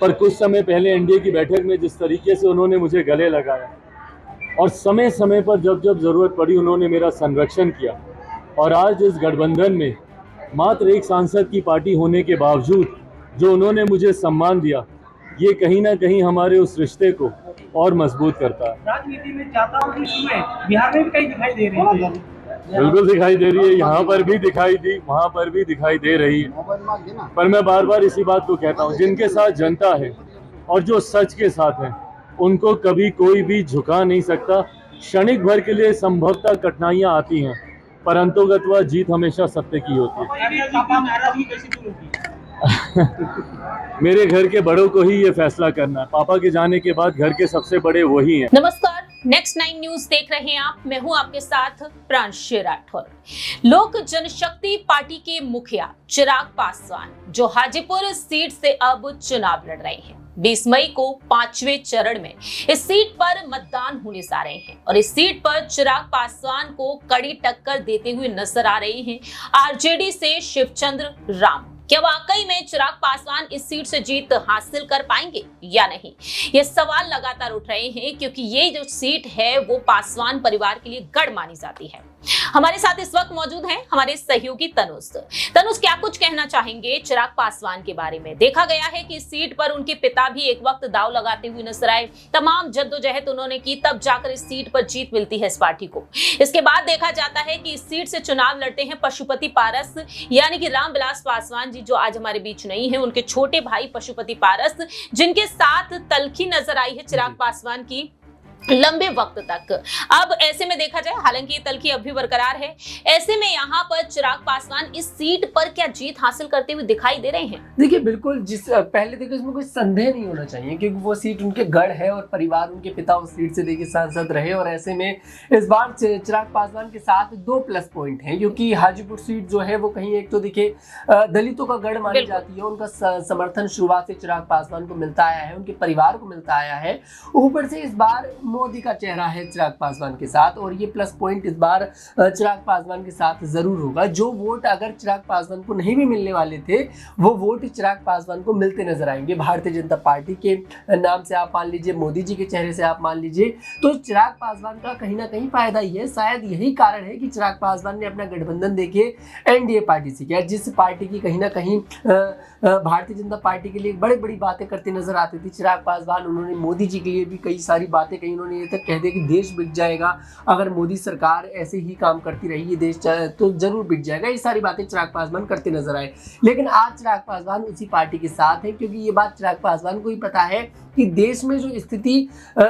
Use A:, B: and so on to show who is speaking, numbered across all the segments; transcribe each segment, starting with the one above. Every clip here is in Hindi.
A: पर कुछ समय पहले एनडीए की बैठक में जिस तरीके से उन्होंने मुझे गले लगाया और समय समय पर जब जब ज़रूरत पड़ी उन्होंने मेरा संरक्षण किया, और आज इस गठबंधन में मात्र एक सांसद की पार्टी होने के बावजूद जो उन्होंने मुझे सम्मान दिया, ये कहीं ना कहीं हमारे उस रिश्ते को और मजबूत करता है।
B: राजनीति में जाताओं की सुने बिहार में भी कहीं दिखाई दे रही है।
A: बिल्कुल दिखाई दे रही है, यहाँ पर भी दिखाई दी, वहाँ पर भी दिखाई दे रही है। पर मैं बार बार इसी बात को कहता हूँ, जिनके साथ जनता है और जो सच के साथ है उनको कभी कोई भी झुका नहीं सकता। क्षणिक भर के लिए संभवतः कठिनाइयाँ आती हैं, पर अंतोगत्वा जीत हमेशा सत्य की होती है। मेरे घर के बड़ों को ही ये फैसला करना है। पापा के जाने के बाद घर के सबसे बड़े वही हैं।
C: नमस्कार, नेक्स्ट 9 न्यूज देख रहे हैं आप। मैं हूं आपके साथ प्रांशु राठौर। लोक जनशक्ति पार्टी के मुखिया चिराग पासवान जो हाजीपुर सीट से अब चुनाव लड़ रहे हैं, 20 मई को 5वें चरण में इस सीट पर मतदान होने जा रहे हैं और इस सीट पर चिराग पासवान को कड़ी टक्कर देते हुए नजर आ रहे हैं आरजेडी से शिवचंद्र राम। क्या वाकई में चिराग पासवान इस सीट से जीत हासिल कर पाएंगे या नहीं, ये सवाल लगातार उठ रहे हैं, क्योंकि ये जो सीट है वो पासवान परिवार के लिए गढ़ मानी जाती है। हमारे साथ इस वक्त मौजूद हैं हमारे सहयोगी तनुज। क्या कुछ कहना चाहेंगे चिराग पासवान के बारे में? देखा गया है कि इस सीट पर उनके पिता भी एक वक्त दाव लगाते हुए नजर आए, तमाम जद्दोजहद उन्होंने की, तब जाकर इस सीट पर जीत मिलती है इस पार्टी को। इसके बाद देखा जाता है कि इस सीट से चुनाव लड़ते हैं पशुपति पारस, यानी कि रामविलास पासवान जी, जो आज हमारे बीच नहीं है। उनके छोटे भाई पशुपति पारस, जिनके साथ तल्खी नजर आई है चिराग पासवान की लंबे वक्त तक। अब ऐसे में देखा जाए, हालांकि ये तल्खी अभी बरकरार है, ऐसे में यहाँ पर चिराग पासवान इस सीट पर क्या जीत हासिल करते हुए दिखाई दे रहे हैं?
D: देखिए, बिल्कुल, पहले देखिए इसमें कोई संदेह नहीं होना चाहिए, क्योंकि वो सीट उनके गढ़ है और परिवार, उनके पिता उस सीट से लेकर सांसद रहे। और ऐसे में इस बार चिराग पासवान के साथ 2 प्लस पॉइंट हैं, क्योंकि हाजीपुर सीट जो है वो कहीं एक तो देखिए दलितों का गढ़ मानी जाती है, उनका समर्थन शुरुआत से चिराग पासवान को मिलता आया है, उनके परिवार को मिलता आया है। ऊपर से इस बार मोदी का चेहरा है चिराग पासवान के साथ, और ये प्लस पॉइंट इस बार चिराग पासवान के साथ जरूर होगा। जो वोट अगर चिराग पासवान को नहीं भी मिलने वाले थे, वो वोट चिराग पासवान को मिलते नजर आएंगे। भारतीय जनता पार्टी के नाम से आप मान लीजिए, मोदी जी के चेहरे से आप मान लीजिए, तो चिराग पासवान का कहीं ना कहीं फायदा ही है। शायद यही कारण है कि चिराग पासवान ने अपना गठबंधन देखिए एनडीए पार्टी से किया, जिस पार्टी की कहीं ना कहीं भारतीय जनता पार्टी के लिए बड़ी बड़ी बातें करते नजर आती थी चिराग पासवान। उन्होंने मोदी जी के लिए भी कई सारी बातें कही, उन्होंने ये तक कह दिया कि देश बिक जाएगा अगर मोदी सरकार ऐसे ही काम करती रही, ये देश तो जरूर बिक जाएगा। ये सारी बातें चिराग पासवान करते नजर आए। लेकिन आज चिराग पासवान उसी पार्टी के साथ है, क्योंकि ये बात चिराग पासवान को ही पता है कि देश में जो स्थिति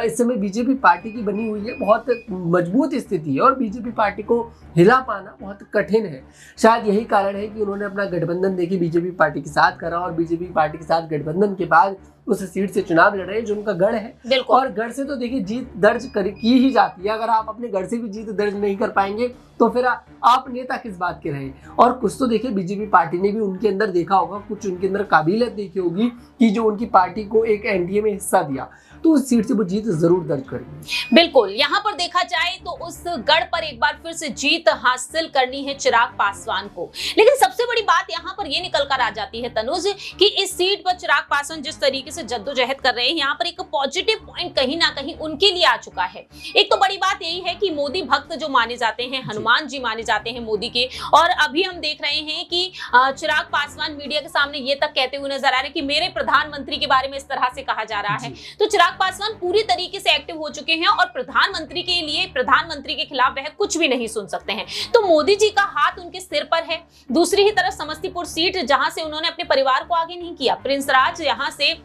D: इस समय बीजेपी पार्टी की बनी हुई है, बहुत मजबूत स्थिति है और बीजेपी पार्टी को हिला पाना बहुत कठिन है। शायद यही कारण है कि उन्होंने अपना गठबंधन देखिए बीजेपी पार्टी के साथ करा, और बीजेपी पार्टी के साथ गठबंधन के बाद उस सीट से चुनाव लड़ रहे हैं जो उनका गढ़ है। और गढ़ से तो देखिए जीत दर्ज की ही जाती है। अगर आप अपने गढ़ से भी जीत दर्ज नहीं कर पाएंगे तो फिर आप नेता किस बात के रहे। और कुछ तो देखिए बीजेपी पार्टी ने भी उनके अंदर देखा होगा, कुछ उनके अंदर काबिलियत देखी होगी कि जो उनकी पार्टी को एक एनडीए में हिस्सा दिया, तो उस सीट से वो जीत जरूर दर्ज करेंगे।
C: बिल्कुल, यहाँ पर देखा जाए तो उस गढ़ पर एक बार फिर से जीत हासिल करनी है चिराग पासवान को। लेकिन सबसे बड़ी बात यहाँ पर ये निकल कर आ जाती है तनुज, कि इस सीट पर चिराग पासवान जिस तरीके से जद्दोजहद कर रहे हैं, यहाँ पर एक पॉजिटिव पॉइंट कहीं ना कहीं उनके लिए आ चुका है। एक तो बड़ी बात यही है कि मोदी भक्त जो माने जाते हैं, हनुमान जी माने जाते हैं मोदी के, और अभी हम देख रहे हैं कि चिराग पासवान मीडिया के सामने ये तक कहते हुए नजर आ रहे हैं कि मेरे प्रधानमंत्री के बारे में इस तरह से कहा जा रहा है। तो चिराग पासवान पूरी तरीके से एक्टिव हो चुके हैं और प्रधानमंत्री के लिए, प्रधानमंत्री के खिलाफ वह कुछ भी नहीं सुन सकते हैं। तो मोदी जी का हाथ उनके सिर पर है। दूसरी ही तरफ समस्तीपुर सीट, जहां से उन्होंने अपने परिवार को आगे नहीं किया, प्रिंस राज यहां से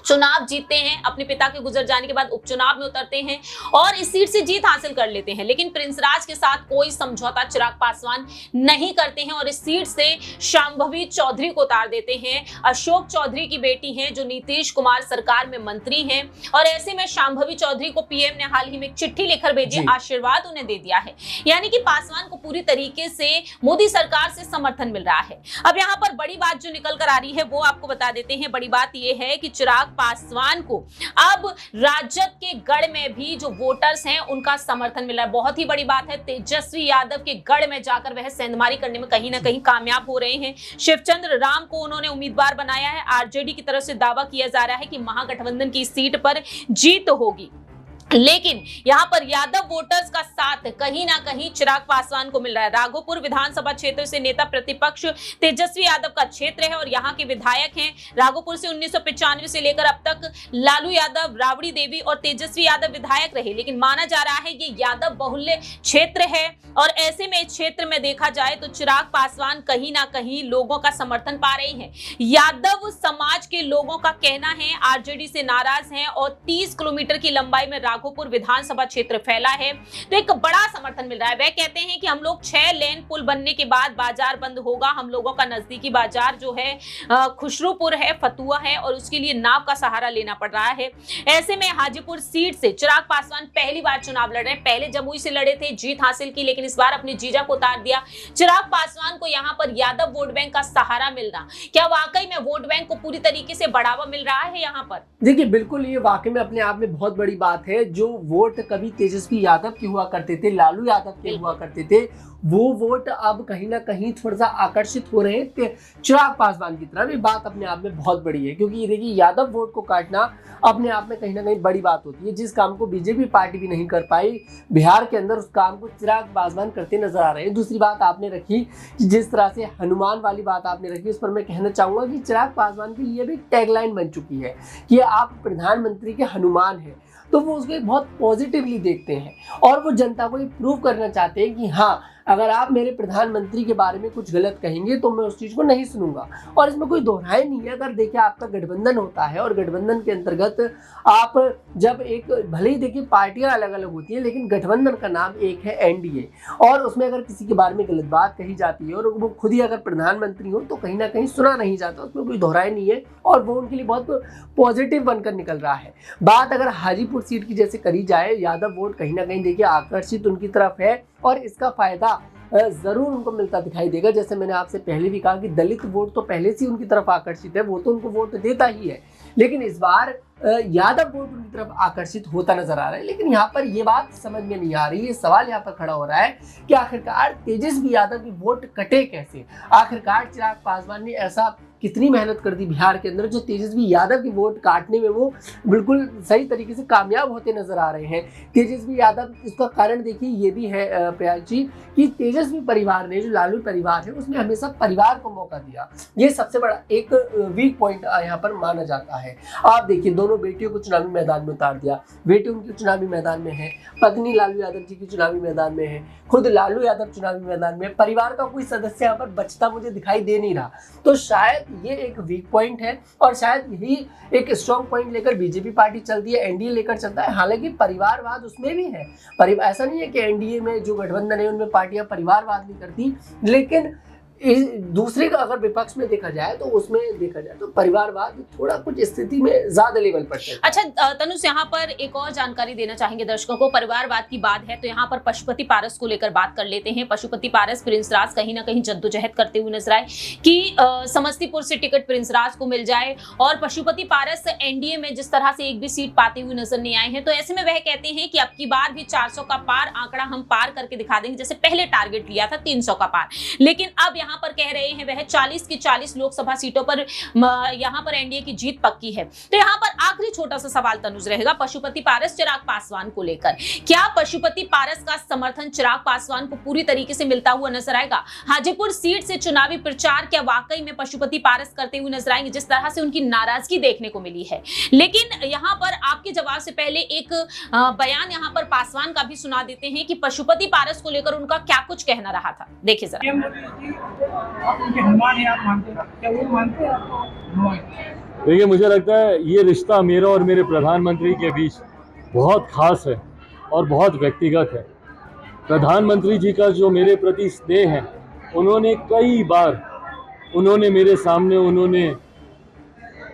C: चुनाव जीतते हैं, अपने पिता के गुजर जाने के बाद उपचुनाव में उतरते हैं और इस सीट से जीत हासिल कर लेते हैं। लेकिन प्रिंस राज के साथ कोई समझौता चिराग पासवान नहीं करते हैं और इस सीट से शांभवी चौधरी को उतार देते हैं। अशोक चौधरी की बेटी हैं, जो नीतीश कुमार सरकार में मंत्री हैं, और ऐसे में शांभवी चौधरी को पीएम ने हाल ही में एक चिट्ठी लिखकर भेजी, आशीर्वाद उन्हें दे दिया है। यानी कि पासवान को पूरी तरीके से मोदी सरकार से समर्थन मिल रहा है। अब यहाँ पर बड़ी बात जो निकल कर आ रही है वो आपको बता देते हैं। बड़ी बात यह है कि चिराग पासवान को अब राजद के गढ़ में भी जो वोटर्स हैं उनका समर्थन मिला है। बहुत ही बड़ी बात है, तेजस्वी यादव के गढ़ में जाकर वह सेंधमारी करने में कहीं ना कहीं कामयाब हो रहे हैं। शिवचंद्र राम को उन्होंने उम्मीदवार बनाया है। आरजेडी की तरफ से दावा किया जा रहा है कि महागठबंधन की सीट पर जीत होगी, लेकिन यहां पर यादव वोटर्स का साथ कहीं ना कहीं चिराग पासवान को मिल रहा है। राघोपुर विधानसभा क्षेत्र से नेता प्रतिपक्ष तेजस्वी यादव का क्षेत्र है और यहां के विधायक हैं। राघोपुर से 1995 से लेकर अब तक लालू यादव, राबड़ी देवी और तेजस्वी यादव विधायक रहे, लेकिन माना जा रहा है ये यादव बहुल्य क्षेत्र है और ऐसे में इस क्षेत्र में देखा जाए तो चिराग पासवान कहीं ना कहीं लोगों का समर्थन पा रहे हैं। यादव समाज के लोगों का कहना है आरजेडी से नाराज हैं और 30 किलोमीटर की लंबाई में राघोपुर विधानसभा क्षेत्र फैला है, तो एक बड़ा समर्थन मिल रहा है। वह कहते हैं कि हम लोग 6 लेन पुल बनने के बाद बाजार बंद होगा। हम लोगों का नजदीकी बाजार जो है खुशरूपुर है, फतुआ है और उसके लिए नाव का सहारा लेना पड़ रहा है। ऐसे में हाजीपुर सीट से चिराग पासवान पहली बार चुनाव लड़ रहे हैं। पहले जमुई से लड़े थे, जीत हासिल की, लेकिन इस बार अपने जीजा को उतार दिया। चिराग पासवान को यहाँ पर यादव वोट बैंक का सहारा मिलना, क्या वाकई में वोट बैंक को पूरी तरीके से बढ़ावा मिल रहा है यहाँ पर?
D: देखिए, बिल्कुल ये वाकई में अपने आप में बहुत बड़ी बात है। जो वोट कभी तेजस्वी यादव के हुआ करते थे, लालू यादव के हुआ करते थे, वो वोट अब कहीं ना कहीं थोड़ा सा आकर्षित हो रहे हैं चिराग पासवान की तरफ। ये बात अपने आप में बहुत बड़ी है, क्योंकि देखिए यादव वोट को काटना अपने आप में कहीं ना कहीं बड़ी बात होती है। जिस काम को बीजेपी पार्टी भी नहीं कर पाई बिहार के अंदर, उस काम को चिराग पासवान करते नजर आ रहे हैं। दूसरी बात आपने रखी कि जिस तरह से हनुमान वाली बात आपने रखी, उस पर मैं कहना चाहूंगा कि चिराग पासवान की ये भी टैगलाइन बन चुकी है कि आप प्रधानमंत्री के हनुमान हैं, तो वो उसको बहुत पॉजिटिवली देखते हैं और वो जनता को ये प्रूव करना चाहते हैं कि हाँ, अगर आप मेरे प्रधानमंत्री के बारे में कुछ गलत कहेंगे तो मैं उस चीज़ को नहीं सुनूंगा। और इसमें कोई दोहराई नहीं है। अगर देखिए आपका गठबंधन होता है और गठबंधन के अंतर्गत आप जब एक, भले ही देखिए पार्टियां अलग अलग होती हैं, लेकिन गठबंधन का नाम एक है एनडीए, और उसमें अगर किसी के बारे में गलत बात कही जाती है और वो खुद ही अगर प्रधानमंत्री हो तो कहीं ना कहीं सुना नहीं जाता, उसमें कोई दोहराई नहीं है और वो उनके लिए बहुत पॉजिटिव बनकर निकल रहा है। बात अगर हाजीपुर सीट की जैसे करी जाए, यादव वोट कहीं ना कहीं देखिए आकर्षित उनकी तरफ है और इसका फायदा जरूर उनको मिलता दिखाई देगा। जैसे मैंने आपसे पहले भी कहा कि दलित वोट तो पहले से उनकी तरफ आकर्षित है, वो तो उनको वोट देता ही है, लेकिन इस बार यादव वोट उनकी तरफ आकर्षित होता नजर आ रहा है। लेकिन यहाँ पर ये बात समझ में नहीं आ रही है, सवाल यहाँ पर खड़ा हो रहा है कि आखिरकार तेजस्वी यादव की वोट कटे कैसे? आखिरकार चिराग पासवान ने ऐसा कितनी मेहनत कर दी बिहार के अंदर जो तेजस्वी यादव की वोट काटने में वो बिल्कुल सही तरीके से कामयाब होते नजर आ रहे हैं। तेजस्वी यादव, इसका कारण देखिए ये भी है प्रयाग जी कि तेजस्वी परिवार ने, जो लालू परिवार है, उसने हमेशा परिवार को मौका दिया। ये सबसे बड़ा एक वीक पॉइंट यहाँ पर माना जाता है। आप देखिए दोनों बेटियों को चुनावी मैदान में उतार दिया, बेटी उनकी चुनावी मैदान में है, पत्नी लालू यादव जी की चुनावी मैदान में है, खुद लालू यादव चुनावी मैदान में, परिवार का कोई सदस्य यहाँ पर बचता मुझे दिखाई दे नहीं रहा। तो शायद ये एक वीक पॉइंट है और शायद यही एक स्ट्रॉन्ग पॉइंट लेकर बीजेपी पार्टी चलती है, एनडीए लेकर चलता है। हालांकि परिवारवाद उसमें भी है, ऐसा नहीं है कि एनडीए में जो गठबंधन है उनमें पार्टियां परिवारवाद नहीं करती, लेकिन दूसरे का अगर विपक्ष में देखा जाए तो उसमें देखा जाए तो परिवारवाद थोड़ा कुछ स्थिति में ज्यादा लेवल पर है।
C: अच्छा तनुष, यहाँ पर एक और जानकारी देना चाहेंगे दर्शकों को। परिवारवाद की बात है तो यहाँ पर पशुपति पारस को लेकर बात कर लेते हैं। पशुपति पारस प्रिंस राज कहीं ना कहीं जद्दोजहद करते हुए नजर आए कि समस्तीपुर से टिकट प्रिंस राज को मिल जाए, और पशुपति पारस एनडीए में जिस तरह से एक भी सीट पाते हुए नजर नहीं आए हैं, तो ऐसे में वह कहते हैं कि अब की बार भी 400 का पार आंकड़ा हम पार करके दिखा देंगे। जैसे पहले टारगेट लिया था 300 का पार, लेकिन अब यहाँ पर कह रहे हैं वह 40 की 40 लोकसभा सीटों पर यहाँ पर एनडीए की जीत पक्की है। तो यहाँ पर आखिरी छोटा सा सवाल तनुज रहेगा पशुपति पारस चिराग पासवान को लेकर, क्या पशुपति पारस का समर्थन चिराग पासवान को पूरी तरीके से मिलता हुआ नजर आएगा? हाजीपुर सीट से चुनावी प्रचार क्या वाकई में पशुपति पारस करते हुए नजर आएंगे, जिस तरह से उनकी नाराजगी देखने को मिली है? लेकिन यहाँ पर आपके जवाब से पहले एक बयान यहाँ पर पासवान का भी सुना देते हैं कि पशुपति पारस को लेकर उनका क्या कुछ कहना रहा था, देखिए जरा।
B: हनुमान है, आप मानते हैं? क्या वो मानते हैं आप?
A: देखिए, मुझे लगता है ये रिश्ता मेरा और मेरे प्रधानमंत्री के बीच बहुत खास है और बहुत व्यक्तिगत है। प्रधानमंत्री जी का जो मेरे प्रति स्नेह है, उन्होंने कई बार मेरे सामने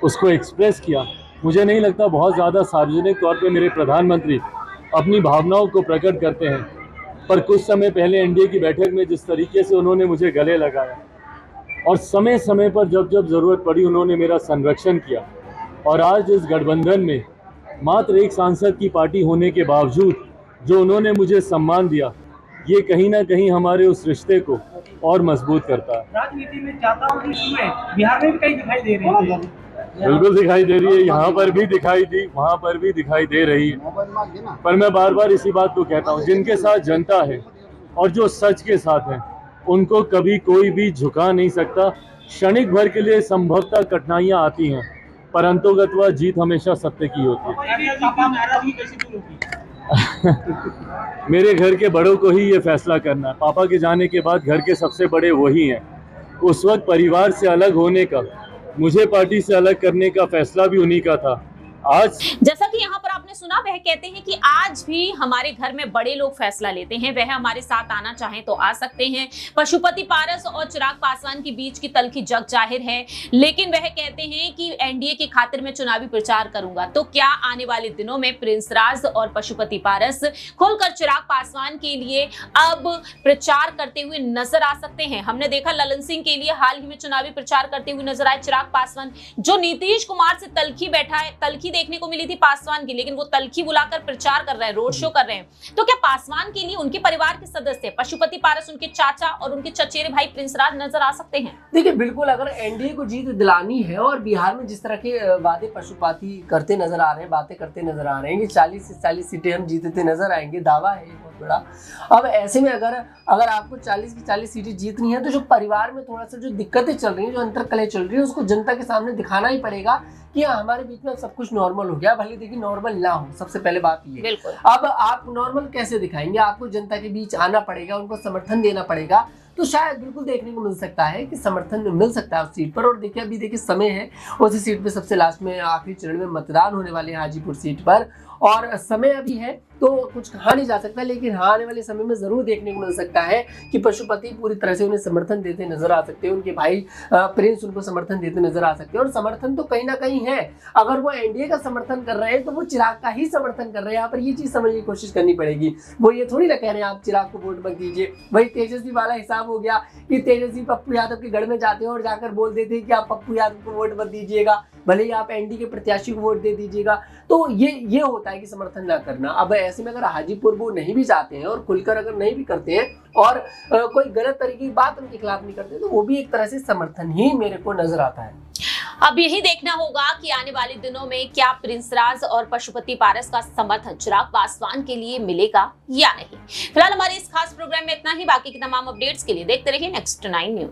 A: उसको एक्सप्रेस किया। मुझे नहीं लगता बहुत ज़्यादा सार्वजनिक तौर पे मेरे प्रधानमंत्री अपनी भावनाओं को प्रकट करते हैं, पर कुछ समय पहले एनडीए की बैठक में जिस तरीके से उन्होंने मुझे गले लगाया और समय समय पर जब जब ज़रूरत पड़ी उन्होंने मेरा संरक्षण किया, और आज इस गठबंधन में मात्र एक सांसद की पार्टी होने के बावजूद जो उन्होंने मुझे सम्मान दिया, ये कहीं ना कहीं हमारे उस रिश्ते को और मजबूत करता है।
B: राजनीति में चाहता हूँ कि सुबह बिहार में भी कहीं दिखाई दे रही है।
A: बिल्कुल दिखाई दे रही है, यहाँ पर भी दिखाई दी, वहाँ पर भी दिखाई दे रही है। पर मैं बार बार इसी बात को कहता हूँ, जिनके साथ जनता है और जो सच के साथ है, उनको कभी कोई भी झुका नहीं सकता। क्षणिक भर के लिए संभवतः कठिनाइयाँ आती हैं, पर अंतोगत्वा जीत हमेशा सत्य की होती है। मेरे घर के बड़ों को ही ये फैसला करना है। पापा के जाने के बाद घर के सबसे बड़े वही हैं। उस वक्त परिवार से अलग होने का, मुझे पार्टी से अलग करने का फैसला भी उन्हीं का था। आज
C: जैसा कि यहाँ पर आपने सुना, वह कहते हैं कि आज भी हमारे घर में बड़े लोग फैसला लेते हैं, वह हमारे साथ आना चाहें तो आ सकते हैं। पशुपति पारस और चिराग पासवान के बीच की तल्खी जग जाहिर है, लेकिन वह कहते हैं कि एनडीए की खातिर मैं चुनावी प्रचार करूंगा। तो क्या आने वाले दिनों में प्रिंस राज और पशुपति पारस खुलकर चिराग पासवान के लिए अब प्रचार करते हुए नजर आ सकते हैं? हमने देखा ललन सिंह के लिए हाल ही में चुनावी प्रचार करते हुए नजर आए चिराग पासवान, जो नीतीश कुमार से तल्खी बैठा है। तल्खी देखने को मिली थी पासवान की, लेकिन वो तल्खी बुलाकर प्रचार कर रहे हैं, रोड शो कर रहे हैं। तो क्या पासवान के लिए उनके परिवार के सदस्य पशुपति पारस, उनके चाचा और उनके चचेरे भाई प्रिंस राज नजर आ सकते हैं?
D: देखिए, बिल्कुल, अगर एनडीए को जीत दिलानी है और बिहार में जिस तरह के वादे पशुपति करते नजर आ रहे हैं, बातें करते नजर आ रहे हैं कि 40 से 40 सीटें हम जीतते नजर आएंगे, दावा है बहुत बड़ा। अब ऐसे में अगर आपको 40 की 40 सीटें जीतनी है, तो जो परिवार में थोड़ा सा जो दिक्कतें चल रही हैं, जो अंतर्कलह चल रही है, उसको जनता के सामने दिखाना ही पड़ेगा कि हमारे बीच में सब कुछ नॉर्मल हो गया। भले देखिए नॉर्मल ना हो, सबसे पहले बात ये। अब आप नॉर्मल कैसे दिखाएंगे? आपको जनता के बीच आना पड़ेगा, उनको समर्थन देना पड़ेगा। तो शायद बिल्कुल देखने को मिल सकता है कि समर्थन मिल सकता है उस सीट पर। और देखिए, अभी देखिए समय है, उसी सीट पे सबसे लास्ट में आखिरी चरण में मतदान होने वाले हैं हाजीपुर सीट पर, और समय अभी है तो कुछ कहा नहीं जा सकता। लेकिन हाँ, आने वाले समय में जरूर देखने को मिल सकता है कि पशुपति पूरी तरह से उन्हें समर्थन देते नजर आ सकते हैं, उनके भाई प्रिंस उनको समर्थन देते नजर आ सकते हैं। और समर्थन तो कहीं ना कहीं है, अगर वो एनडीए का समर्थन कर रहे हैं तो वो चिराग का ही समर्थन कर रहे हैं। यहाँ पर ये चीज समझने की कोशिश करनी पड़ेगी। वो ये थोड़ी ना कह रहे हैं आप चिराग को वोट मत दीजिए। वही तेजस्वी वाला हिसाब हो गया कि तेजस्वी पप्पू यादव के गढ़ में जाते हैं और जाकर बोल देते हैं कि आप पप्पू यादव को वोट मत दीजिएगा, भले ही आप एनडीए के प्रत्याशी को वोट दे दीजिएगा। तो ये होता है कि समर्थन ना करना। अब ऐसे में अगर हाजीपुर वो नहीं भी जाते हैं और खुलकर अगर नहीं भी करते हैं और कोई गलत तरीके की बात उनके खिलाफ नहीं करते, तो वो भी एक तरह से समर्थन ही मेरे को नजर आता है।
C: अब यही देखना होगा कि आने वाले दिनों में क्या प्रिंस राज और पशुपति पारस का समर्थन चिराग पासवान के लिए मिलेगा या नहीं। फिलहाल हमारे इस खास प्रोग्राम में इतना ही। बाकी की तमाम अपडेट्स के लिए देखते रहिए नेक्स्ट 9 न्यूज।